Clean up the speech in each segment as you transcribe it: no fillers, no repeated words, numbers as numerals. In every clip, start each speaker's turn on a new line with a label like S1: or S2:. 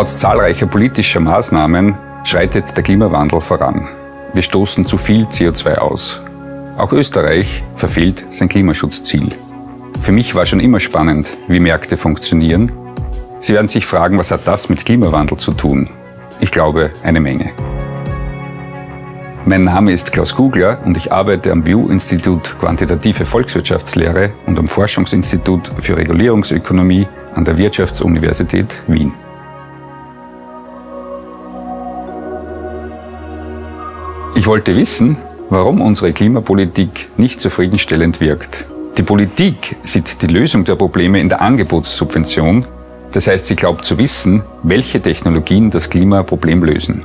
S1: Trotz zahlreicher politischer Maßnahmen schreitet der Klimawandel voran. Wir stoßen zu viel CO2 aus. Auch Österreich verfehlt sein Klimaschutzziel. Für mich war schon immer spannend, wie Märkte funktionieren. Sie werden sich fragen, was hat das mit Klimawandel zu tun? Ich glaube, eine Menge. Mein Name ist Klaus Kugler und ich arbeite am WU-Institut Quantitative Volkswirtschaftslehre und am Forschungsinstitut für Regulierungsökonomie an der Wirtschaftsuniversität Wien. Ich wollte wissen, warum unsere Klimapolitik nicht zufriedenstellend wirkt. Die Politik sieht die Lösung der Probleme in der Angebotssubvention. Das heißt, sie glaubt zu wissen, welche Technologien das Klimaproblem lösen.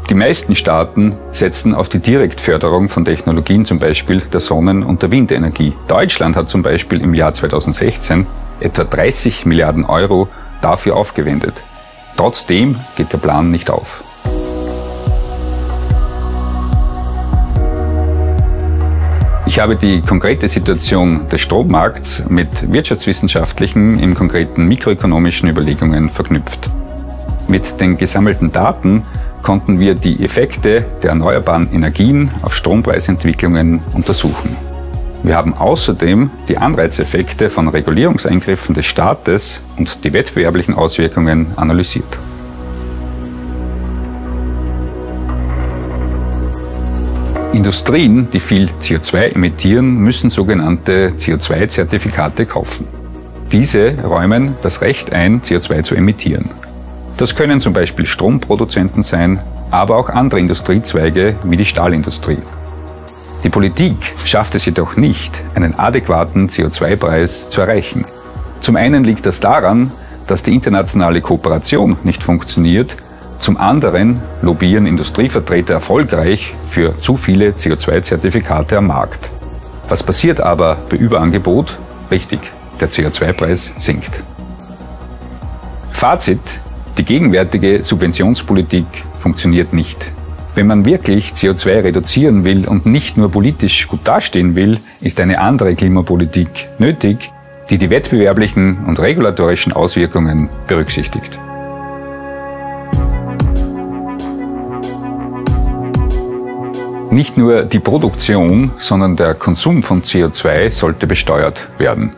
S1: Die meisten Staaten setzen auf die Direktförderung von Technologien, zum Beispiel der Sonnen- und der Windenergie. Deutschland hat zum Beispiel im Jahr 2016 etwa 30 Milliarden Euro dafür aufgewendet. Trotzdem geht der Plan nicht auf. Ich habe die konkrete Situation des Strommarkts mit wirtschaftswissenschaftlichen, im konkreten mikroökonomischen Überlegungen verknüpft. Mit den gesammelten Daten konnten wir die Effekte der erneuerbaren Energien auf Strompreisentwicklungen untersuchen. Wir haben außerdem die Anreizeffekte von Regulierungseingriffen des Staates und die wettbewerblichen Auswirkungen analysiert. Industrien, die viel CO2 emittieren, müssen sogenannte CO2-Zertifikate kaufen. Diese räumen das Recht ein, CO2 zu emittieren. Das können zum Beispiel Stromproduzenten sein, aber auch andere Industriezweige wie die Stahlindustrie. Die Politik schafft es jedoch nicht, einen adäquaten CO2-Preis zu erreichen. Zum einen liegt das daran, dass die internationale Kooperation nicht funktioniert. Zum anderen lobbyieren Industrievertreter erfolgreich für zu viele CO2-Zertifikate am Markt. Was passiert aber bei Überangebot? Richtig, der CO2-Preis sinkt. Fazit: Die gegenwärtige Subventionspolitik funktioniert nicht. Wenn man wirklich CO2 reduzieren will und nicht nur politisch gut dastehen will, ist eine andere Klimapolitik nötig, die die wettbewerblichen und regulatorischen Auswirkungen berücksichtigt. Nicht nur die Produktion, sondern der Konsum von CO2 sollte besteuert werden.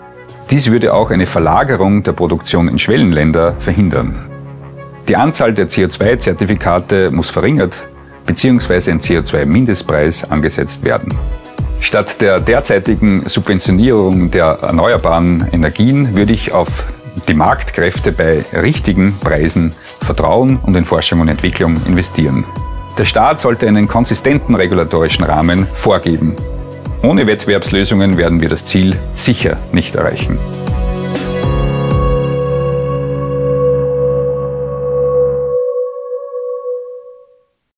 S1: Dies würde auch eine Verlagerung der Produktion in Schwellenländer verhindern. Die Anzahl der CO2-Zertifikate muss verringert bzw. ein CO2-Mindestpreis angesetzt werden. Statt der derzeitigen Subventionierung der erneuerbaren Energien würde ich auf die Marktkräfte bei richtigen Preisen vertrauen und in Forschung und Entwicklung investieren. Der Staat sollte einen konsistenten regulatorischen Rahmen vorgeben. Ohne Wettbewerbslösungen werden wir das Ziel sicher nicht erreichen.